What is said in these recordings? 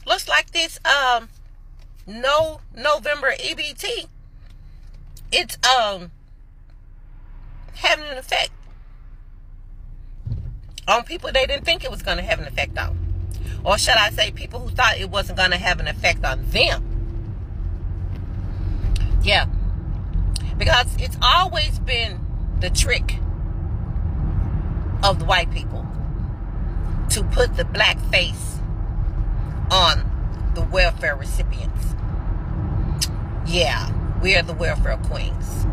looks like this no November EBT, it's having an effect on people they didn't think it was going to have an effect on. Or should I say people who thought it wasn't going to have an effect on them. Yeah. Because it's always been the trick of the white people to put the black face on the welfare recipients. Yeah, we are the welfare queens.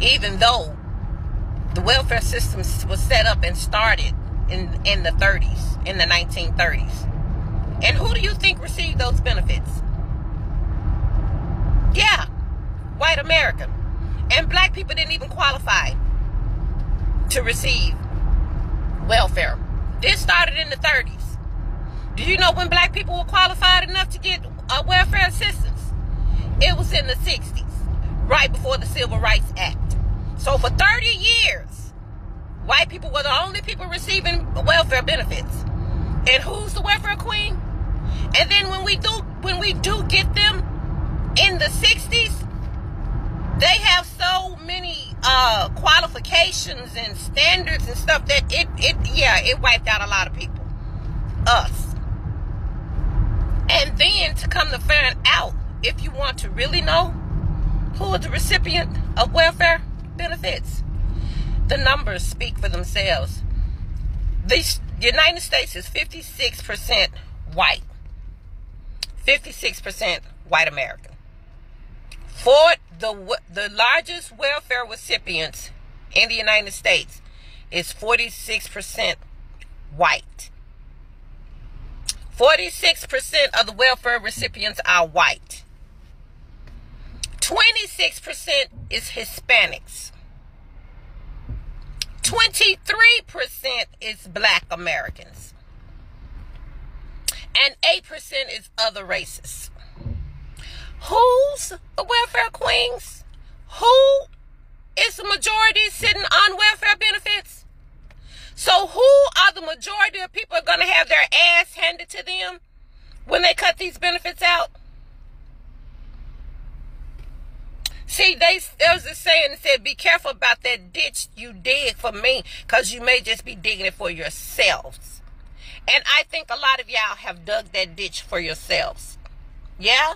Even though the welfare system was set up and started in the 30s, in the 1930s. And who do you think received those benefits? Yeah, white America. And black people didn't even qualify to receive welfare. This started in the 30s. Do you know when black people were qualified enough to get welfare assistance? It was in the 60s, right before the Civil Rights Act. So for 30 years, white people were the only people receiving welfare benefits. And who's the welfare queen? And then when we do get them in the 60s, they have so many qualifications and standards and stuff that it wiped out a lot of people. Us. And then to come to find out, if you want to really know who is the recipient of welfare benefits, the numbers speak for themselves. The United States is 56% white. 56% white American. For the largest welfare recipients in the United States is 46% white. 46% of the welfare recipients are white. 26% is Hispanics. 23% is black Americans. And 8% is other races. Who's the welfare queens? Who is the majority sitting on welfare benefits? So who are the majority of people are going to have their ass handed to them when they cut these benefits out? See, there was a saying that said, be careful about that ditch you dig for me, because you may just be digging it for yourselves. And I think a lot of y'all have dug that ditch for yourselves. Yeah?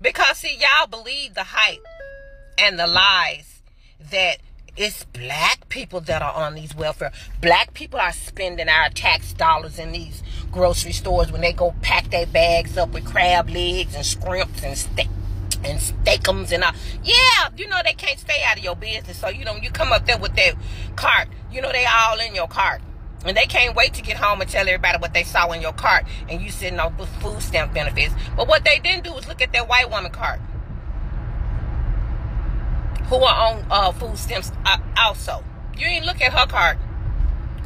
Because, see, y'all believe the hype and the lies that it's black people that are on these welfare. Black people are spending our tax dollars in these grocery stores when they go pack their bags up with crab legs and scrimps and steakums and all. Yeah, you know they can't stay out of your business. So, you come up there with that cart. They all in your cart. And they can't wait to get home and tell everybody what they saw in your cart. And you sitting on food stamp benefits. But what they didn't do was look at that white woman cart, who are on food stamps also. You ain't look at her cart.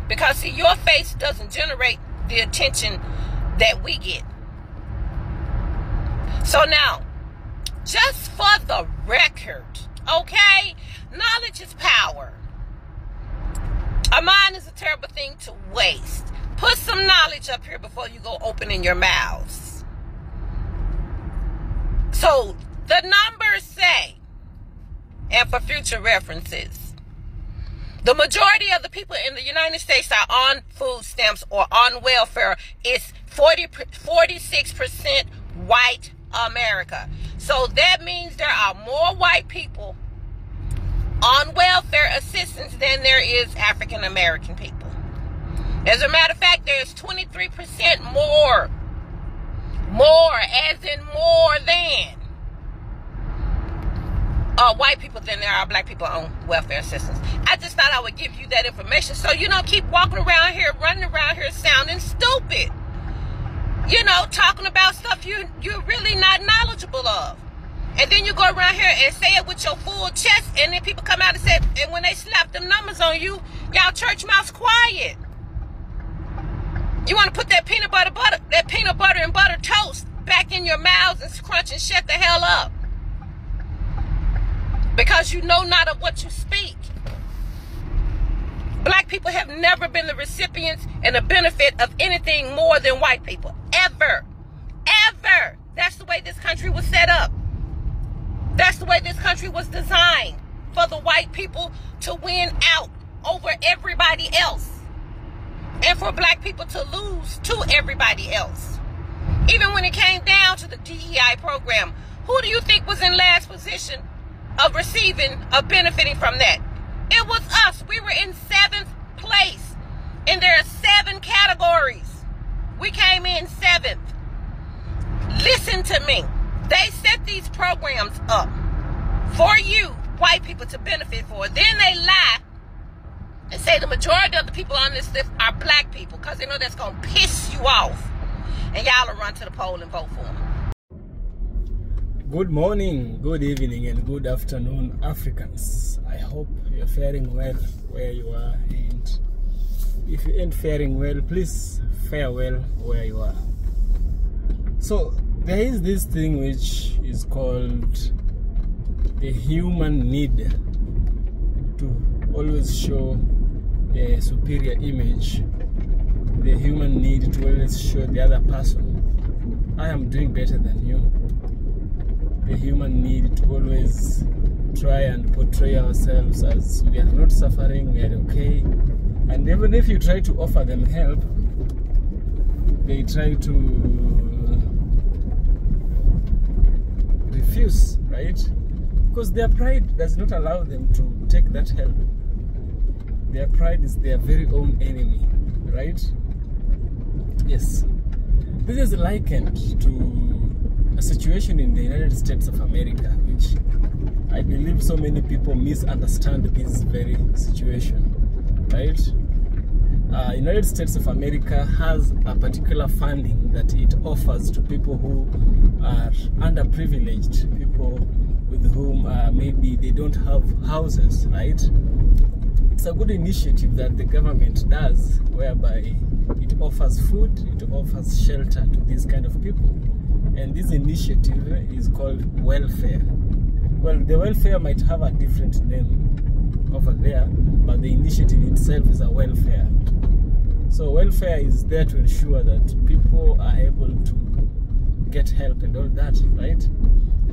Because, see, your face doesn't generate the attention that we get. So now, just for the record, okay? Knowledge is power. A mind is a terrible thing to waste. Put some knowledge up here before you go opening your mouths. So, the numbers say, and for future references, the majority of the people in the United States are on food stamps or on welfare. It's 46% white America. So that means there are more white people on welfare assistance than there is African American people. As a matter of fact, there's 23% more, as in more than, white people than there are black people on welfare assistance. I just thought I would give you that information so you don't keep walking around here, running around here sounding stupid. Talking about stuff you're really not knowledgeable of. And then you go around here and say it with your full chest, and then people come out and say, and when they slap them numbers on you, y'all church mouths quiet. You want to put that peanut butter and butter toast back in your mouths and crunch and shut the hell up. Because you know not of what you speak. Black people have never been the recipients and the benefit of anything more than white people. Ever. That's the way this country was set up. That's the way this country was designed, for the white people to win out over everybody else, and for black people to lose to everybody else. Even when it came down to the DEI program, who do you think was in last position of benefiting from that? It was us. We were in 7th place, and there are 7 categories. We came in 7th. Listen to me. They set these programs up for you, white people, to benefit for. Then they lie and say the majority of the people on this list are black people, because they know that's going to piss you off. And y'all will run to the poll and vote for them. Good morning, good evening, and good afternoon, Africans. I hope you're faring well where you are. And if you ain't faring well, please fare well where you are. So there is this thing which is called the human need to always show a superior image, the human need to always show the other person, I am doing better than you, the human need to always try and portray ourselves as we are not suffering, we are okay. And even if you try to offer them help, they try to refuse, right? Because their pride does not allow them to take that help. Their pride is their very own enemy, right? Yes. This is likened to a situation in the United States of America, which I believe so many people misunderstand this very situation, right? United States of America has a particular funding that it offers to people who are underprivileged, people with whom maybe they don't have houses, right? It's a good initiative that the government does, whereby it offers food, it offers shelter to these kind of people. And this initiative is called welfare. Well, the welfare might have a different name over there, but the initiative itself is a welfare. So welfare is there to ensure that people are able to get help and all that, right?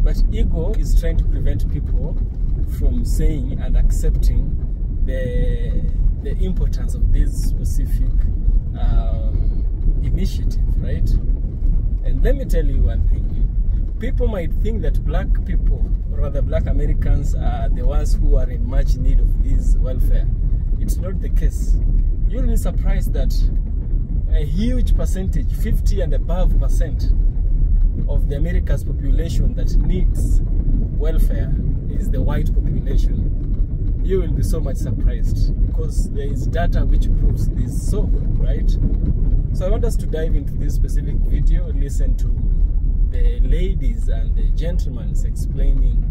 But ego is trying to prevent people from saying and accepting the importance of this specific initiative, right? And let me tell you one thing. People might think that black people, or rather black Americans, are the ones who are in much need of this welfare. It's not the case. You'll be surprised that a huge percentage, 50 and above percent of the America's population that needs welfare is the white population. You will be so much surprised, because there is data which proves this so, right? So I want us to dive into this specific video, listen to the ladies and the gentlemen explaining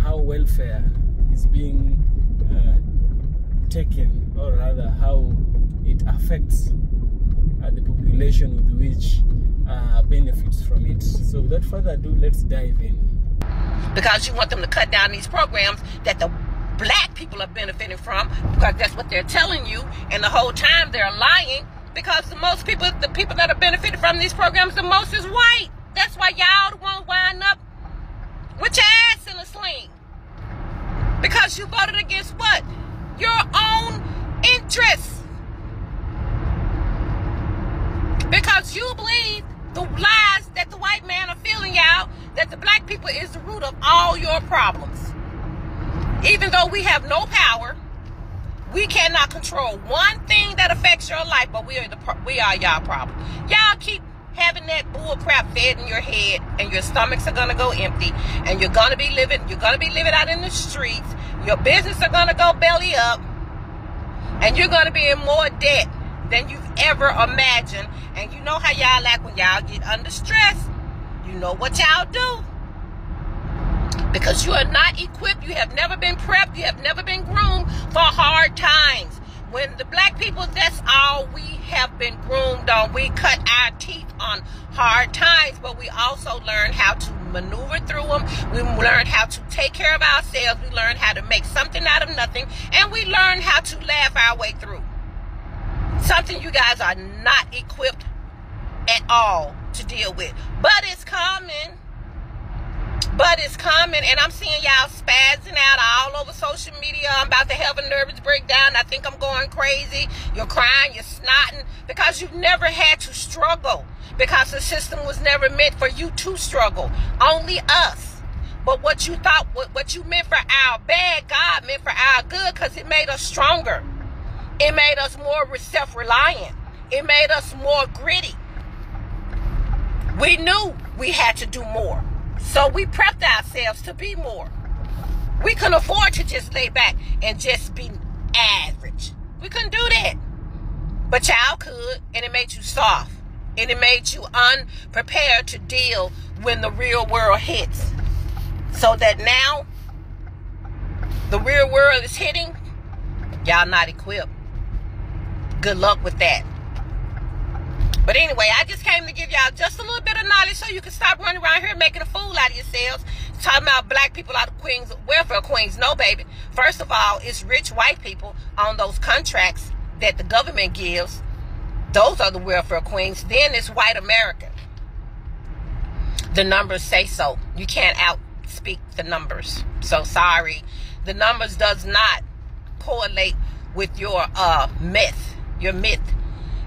how welfare is being taken, or rather how it affects the population with which benefits from it. So without further ado, let's dive in. Because you want them to cut down these programs that the black people are benefiting from, because that's what they're telling you, and the whole time they're lying, because the people that are benefiting from these programs the most is white. That's why y'all won't wind up with your ass in a sling. Because you voted against what? Your own interests. Because you believe the lies that the white man are feeling y'all, that the black people is the root of all your problems. Even though we have no power, we cannot control one thing that affects your life, but we are y'all problem. Y'all keep having that bull crap fed in your head, and your stomachs are gonna go empty, and you're gonna be living out in the streets. Your business are gonna go belly up, and you're gonna be in more debt than you've ever imagined. And you know how y'all act when y'all get under stress. You know what y'all do. Because you are not equipped, you have never been prepped, you have never been groomed for hard times. When the black people, that's all we have been groomed on. We cut our teeth on hard times, but we also learn how to maneuver through them. We learn how to take care of ourselves. We learn how to make something out of nothing, and we learn how to laugh our way through. Something you guys are not equipped at all to deal with. But it's coming. But it's coming, and I'm seeing y'all spazzing out all over social media. I'm about to have a nervous breakdown. I think I'm going crazy. You're crying, you're snotting, because you've never had to struggle. Because the system was never meant for you to struggle. Only us. But what you thought, what you meant for our bad, God meant for our good, because it made us stronger. It made us more self-reliant. It made us more gritty. We knew we had to do more. So we prepped ourselves to be more. We couldn't afford to just lay back and just be average. We couldn't do that. But y'all could, and it made you soft. And it made you unprepared to deal when the real world hits. So that now, the real world is hitting, y'all not equipped. Good luck with that. But anyway, I just came to give y'all just a little bit of knowledge so you can stop running around here making a fool out of yourselves. Talking about black people out of Queens, welfare queens. No, baby. First of all, it's rich white people on those contracts that the government gives. Those are the welfare queens. Then it's white America. The numbers say so. You can't outspeak the numbers. So sorry. The numbers does not correlate with your myth. Your myth.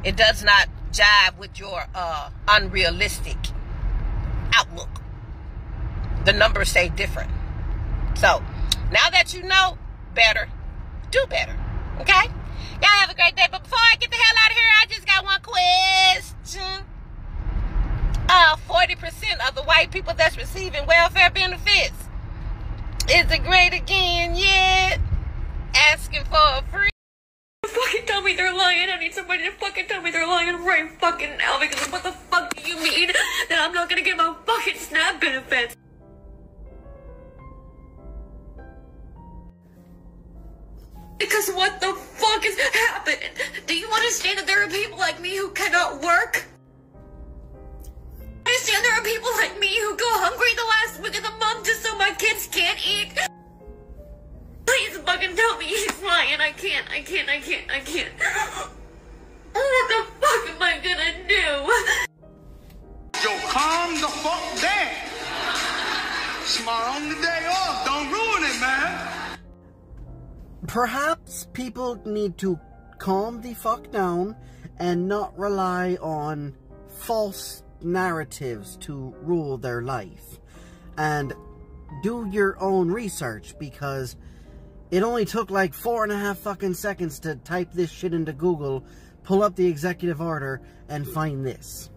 It does not jive with your unrealistic outlook. The numbers say different. So now that you know better, do better. Okay? Y'all have a great day. But before I get the hell out of here, I just got one question. 40% of the white people that's receiving welfare benefits. Is it great again yet? Asking for a free. Fucking tell me they're lying. I need somebody to fucking tell me they're lying right fucking now, because what the fuck do you mean that I'm not gonna get my fucking SNAP benefits? Because what the fuck is happening? Do you understand that there are people like me who cannot work? Understand there are people like me who go hungry the last week of the month just so my kids can't eat? Please fucking tell me he's lying. I can't. What the fuck am I gonna do? Yo, calm the fuck down. It's my only day off. Don't ruin it, man. Perhaps people need to calm the fuck down and not rely on false narratives to rule their life. And do your own research, because it only took like 4.5 fucking seconds to type this shit into Google, pull up the executive order, and find this.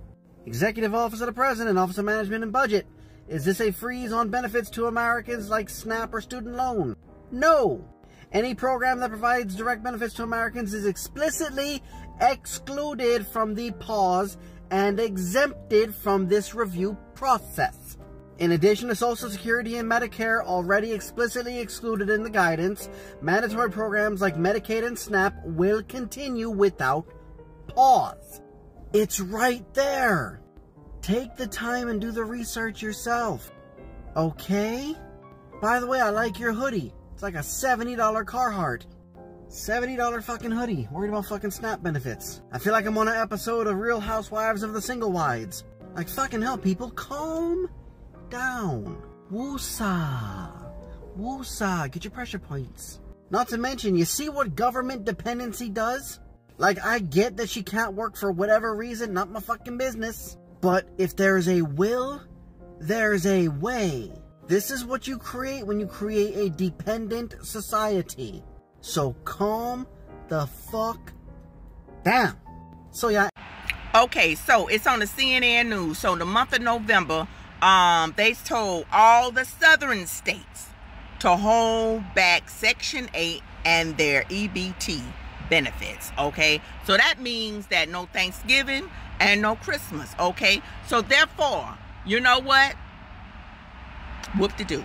Executive Office of the President, Office of Management and Budget. Is this a freeze on benefits to Americans like SNAP or student loan? No. Any program that provides direct benefits to Americans is explicitly excluded from the pause and exempted from this review process. In addition to Social Security and Medicare, already explicitly excluded in the guidance, mandatory programs like Medicaid and SNAP will continue without pause. It's right there. Take the time and do the research yourself. Okay? By the way, I like your hoodie. It's like a $70 Carhartt. $70 fucking hoodie. Worried about fucking SNAP benefits. I feel like I'm on an episode of Real Housewives of the Single Wides. Like, fucking hell, people. Calm down. Woosah. Woosah. Get your pressure points. Not to mention, you see what government dependency does? Like, I get that she can't work for whatever reason. Not my fucking business. But if there's a will, there's a way. This is what you create when you create a dependent society. So calm the fuck down. So yeah. Okay, so it's on the CNN News. So the month of November, they told all the southern states to hold back Section 8 and their EBT benefits. Okay, so that means that no Thanksgiving and no Christmas. Okay, so therefore, you know what? Whoop-de-doo.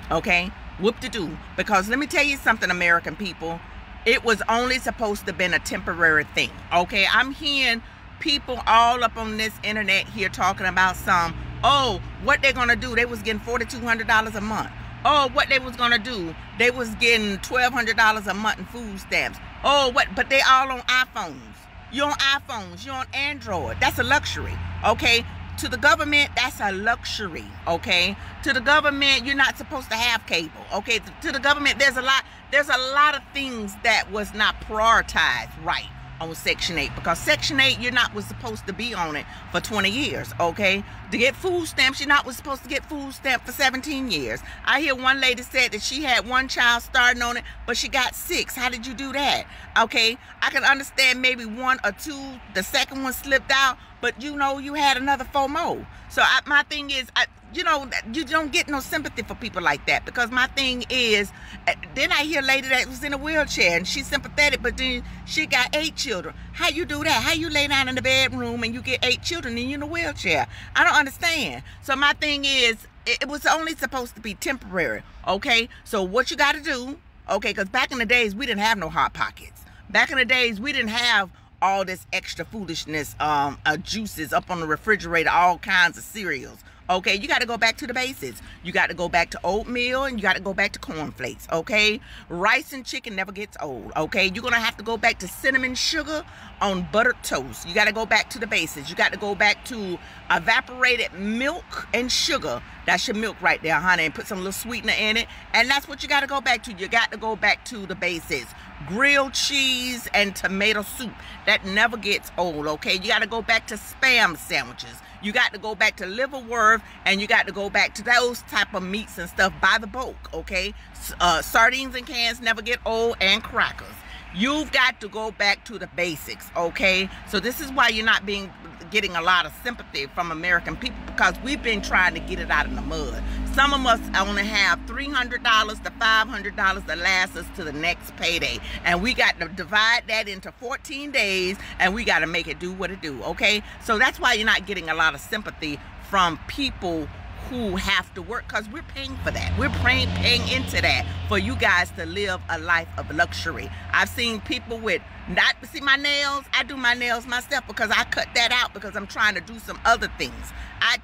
Okay, whoop-de-doo. Because let me tell you something, American people. It was only supposed to have been a temporary thing. Okay, I'm hearing people all up on this internet here talking about what they're gonna do. They was getting $4,200 a month. Oh, what they was gonna do. They was getting $1,200 a month in food stamps. But they all on iPhones. You're on iPhones. You're on Android. That's a luxury. Okay, to the government, that's a luxury, okay? To the government, you're not supposed to have cable, okay? To the government, there's a lot of things that was not prioritized right on Section 8, because Section 8, you're not was supposed to be on it for 20 years, okay? To get food stamps, you're not was supposed to get food stamp for 17 years. I hear one lady said that she had one child starting on it, but she got 6. How did you do that? Okay, I can understand maybe 1 or 2, the second one slipped out, but you know, you had another 4 more. So my thing is, you know, you don't get no sympathy for people like that, because my thing is, then I hear a lady that was in a wheelchair and she's sympathetic, but then she got 8 children. How you do that? How you lay down in the bedroom and you get 8 children and you're in a wheelchair? I don't understand. So my thing is, it was only supposed to be temporary, okay? So what you got to do, okay, because back in the days, we didn't have no Hot Pockets. Back in the days, we didn't have all this extra foolishness, juices up on the refrigerator, all kinds of cereals. Okay, you got to go back to the basics. You got to go back to oatmeal, and you got to go back to cornflakes, okay? Rice and chicken never gets old, okay? You're going to have to go back to cinnamon sugar on buttered toast. You got to go back to the basics. You got to go back to evaporated milk and sugar. That's your milk right there, honey, and put some little sweetener in it. And that's what you got to go back to. You got to go back to the basics. Grilled cheese and tomato soup. That never gets old, okay? You got to go back to Spam sandwiches. You got to go back to liverwurst, and you got to go back to those type of meats and stuff by the bulk, okay? Sardines and cans never get old, and crackers. You've got to go back to the basics, okay? So this is why you're not getting a lot of sympathy from American people, because we've been trying to get it out of the mud. Some of us only have $300 to $500 to last us to the next payday, and we got to divide that into 14 days, and we got to make it do what it do, okay? So that's why you're not getting a lot of sympathy from people who have to work, because we're paying for that. We're paying into that for you guys to live a life of luxury. I've seen people with see my nails. I do my nails myself because I cut that out because I'm trying to do some other things.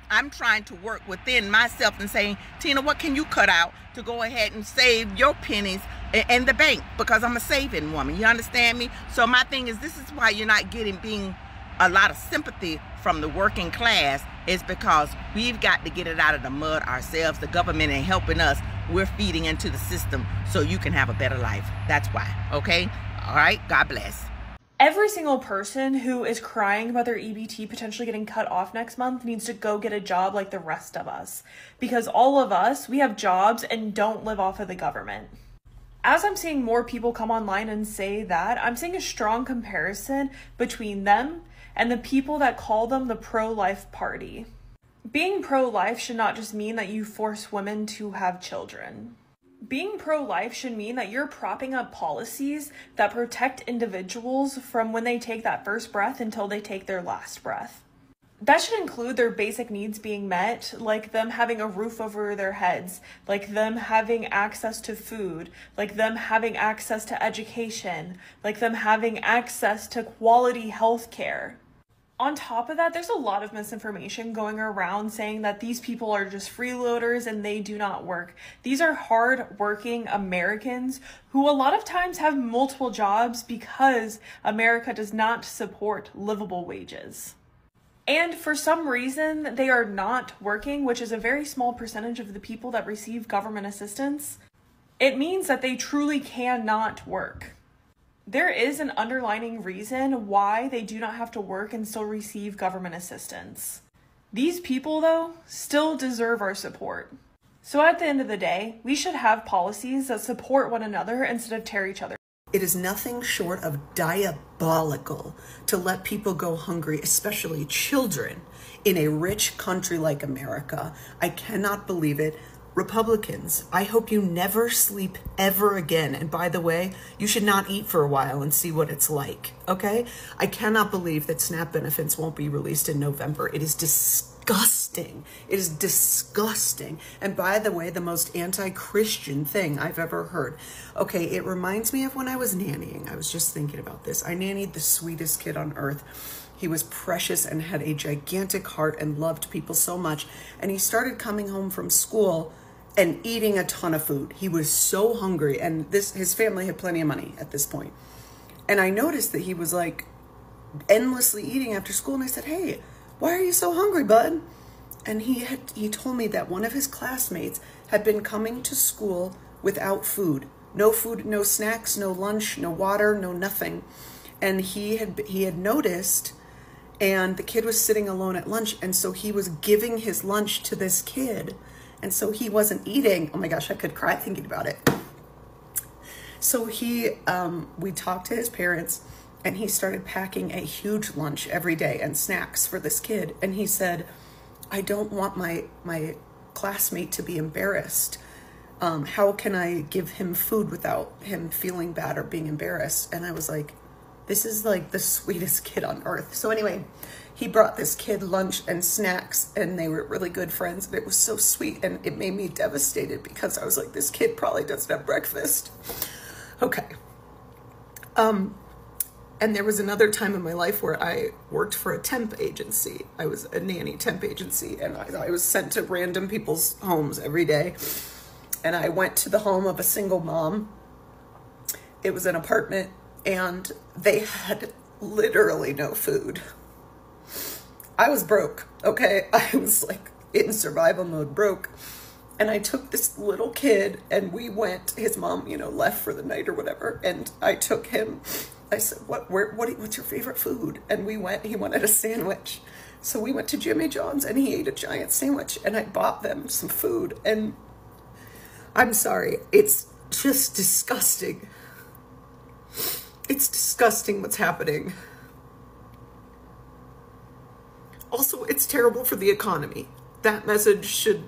I'm trying to work within myself and saying, Tina, what can you cut out to go ahead and save your pennies in the bank, because I'm a saving woman. You understand me? So my thing is, this is why you're not being a lot of sympathy from the working class, is because we've got to get it out of the mud ourselves. The government ain't helping us. We're feeding into the system so you can have a better life. That's why, okay? All right, God bless. Every single person who is crying about their EBT potentially getting cut off next month needs to go get a job like the rest of us, because all of us, we have jobs and don't live off of the government. As I'm seeing more people come online and say that, I'm seeing a strong comparison between them and the people that call them the pro-life party. Being pro-life should not just mean that you force women to have children. Being pro-life should mean that you're propping up policies that protect individuals from when they take that first breath until they take their last breath. That should include their basic needs being met, like them having a roof over their heads, like them having access to food, like them having access to education, like them having access to quality health care. On top of that, there's a lot of misinformation going around saying that these people are just freeloaders and they do not work. These are hard-working Americans who a lot of times have multiple jobs because America does not support livable wages. And for some reason, they are not working, which is a very small percentage of the people that receive government assistance. It means that they truly cannot work. There is an underlying reason why they do not have to work and still receive government assistance. These people, though, still deserve our support. So at the end of the day, we should have policies that support one another instead of tear each other. It is nothing short of diabolical to let people go hungry, especially children, in a rich country like America. I cannot believe it. Republicans, I hope you never sleep ever again. And by the way, you should not eat for a while and see what it's like, okay? I cannot believe that SNAP benefits won't be released in November. It is disgusting. It is disgusting. And by the way, the most anti-Christian thing I've ever heard. Okay, it reminds me of when I was nannying. I was just thinking about this. I nannied the sweetest kid on earth. He was precious and had a gigantic heart and loved people so much. And he started coming home from school and eating a ton of food. He was so hungry, and his family had plenty of money at this point. And I noticed that he was like endlessly eating after school, and I said, hey, why are you so hungry, bud? And he told me that one of his classmates had been coming to school without food. No food, no snacks, no lunch, no water, no nothing. And he had noticed, and the kid was sitting alone at lunch, and so he was giving his lunch to this kid. And so he wasn't eating. Oh my gosh, I could cry thinking about it. So we talked to his parents, and he started packing a huge lunch every day and snacks for this kid. And he said, I don't want my classmate to be embarrassed. How can I give him food without him feeling bad or being embarrassed? And I was like, this is like the sweetest kid on earth. So anyway, he brought this kid lunch and snacks, and they were really good friends. And it was so sweet, and it made me devastated because I was like, this kid probably doesn't have breakfast. Okay. And there was another time in my life where I worked for a temp agency. I was a nanny temp agency, and I was sent to random people's homes every day. And I went to the home of a single mom. It was an apartment, and they had literally no food. I was broke, okay? I was like in survival mode, broke. And I took this little kid, and we went, his mom, left for the night or whatever. And I took him, I said, what's your favorite food? And he wanted a sandwich. So we went to Jimmy John's, and he ate a giant sandwich, and I bought them some food. And I'm sorry, it's just disgusting. It's disgusting what's happening. Also, it's terrible for the economy. That message should,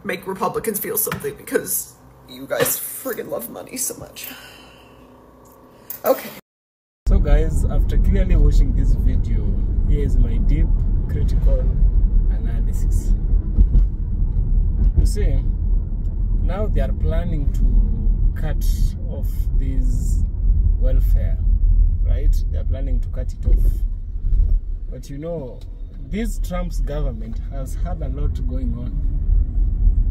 make Republicans feel something, because you guys friggin' love money so much. Okay. So guys, after clearly watching this video, here is my deep critical analysis. You see, now they are planning to cut off this welfare, right? They are planning to cut it off. But this Trump's government has had a lot going on.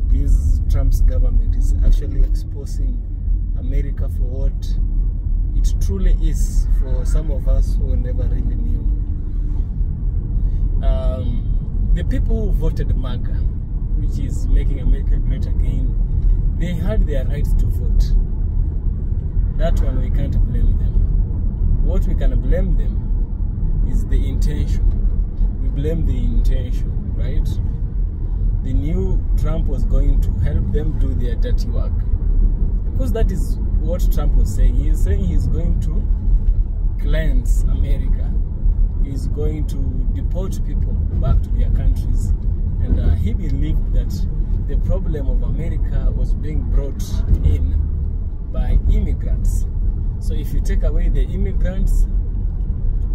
This Trump's government is actually exposing America for what it truly is for some of us who never really knew. The people who voted MAGA, which is Making America Great Again, they had their right to vote. That one we can't blame them. What we can blame them is the intention. We blame the intention, right? They knew Trump was going to help them do their dirty work. Because that is what Trump was saying. He is saying he's going to cleanse America. He's going to deport people back to their countries. And he believed that the problem of America was being brought in by immigrants. So if you take away the immigrants,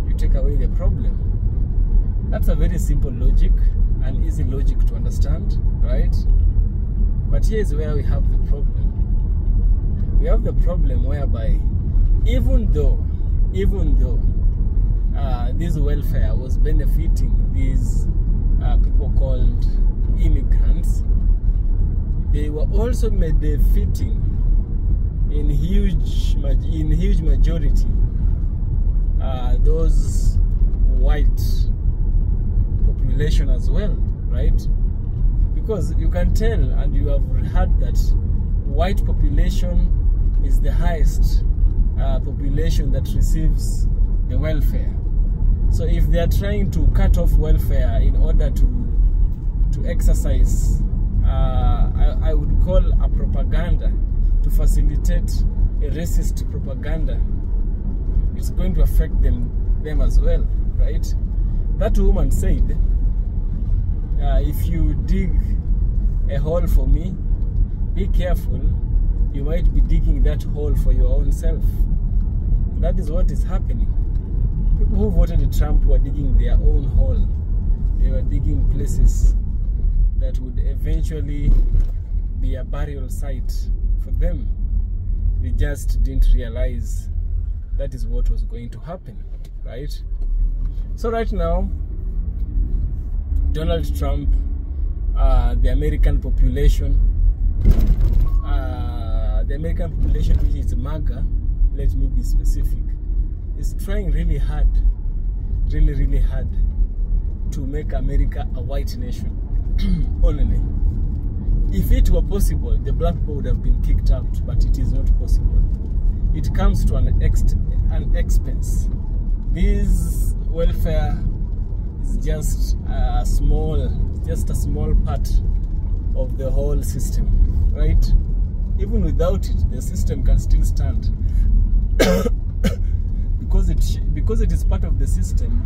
you take away the problem. That's a very simple logic, an easy logic to understand, right? But here's where we have the problem. We have the problem whereby even though this welfare was benefiting these people called immigrants, they were also benefiting in huge majority those white population as well, right? Because you can tell, and you have heard, that white population is the highest population that receives the welfare. So if they are trying to cut off welfare in order to exercise, I would call a propaganda, to facilitate a racist propaganda, it's going to affect them as well, right? That woman said, if you dig a hole for me, be careful, you might be digging that hole for your own self. And that is what is happening. People who voted Trump were digging their own hole. They were digging places that would eventually be a burial site for them. They just didn't realize that is what was going to happen, right? So right now, Donald Trump, the American population, which is MAGA, let me be specific, is trying really hard really, really hard to make America a white nation. Only. If it were possible, the black people would have been kicked out, but it is not possible. It comes to an expense. This welfare is just a small part of the whole system, right? Even without it, the system can still stand. because it is part of the system,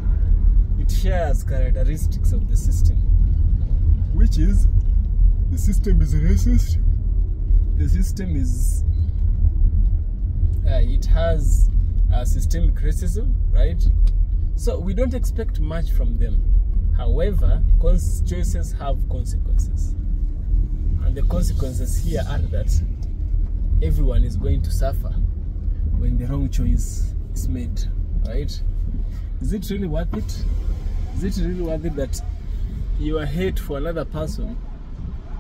it shares characteristics of the system, which is the system is racist. The system is it has systemic racism, right? So we don't expect much from them. However, choices have consequences, and the consequences here are that everyone is going to suffer when the wrong choice is made, right? Is it really worth it? Is it really worth it that your hate for another person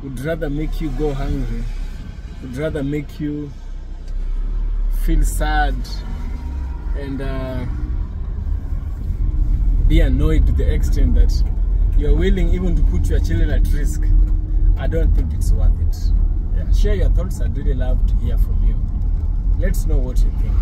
would rather make you go hungry, would rather make you feel sad and be annoyed to the extent that you're willing even to put your children at risk? I don't think it's worth it. Yeah. Share your thoughts. I'd really love to hear from you. Let's know what you think.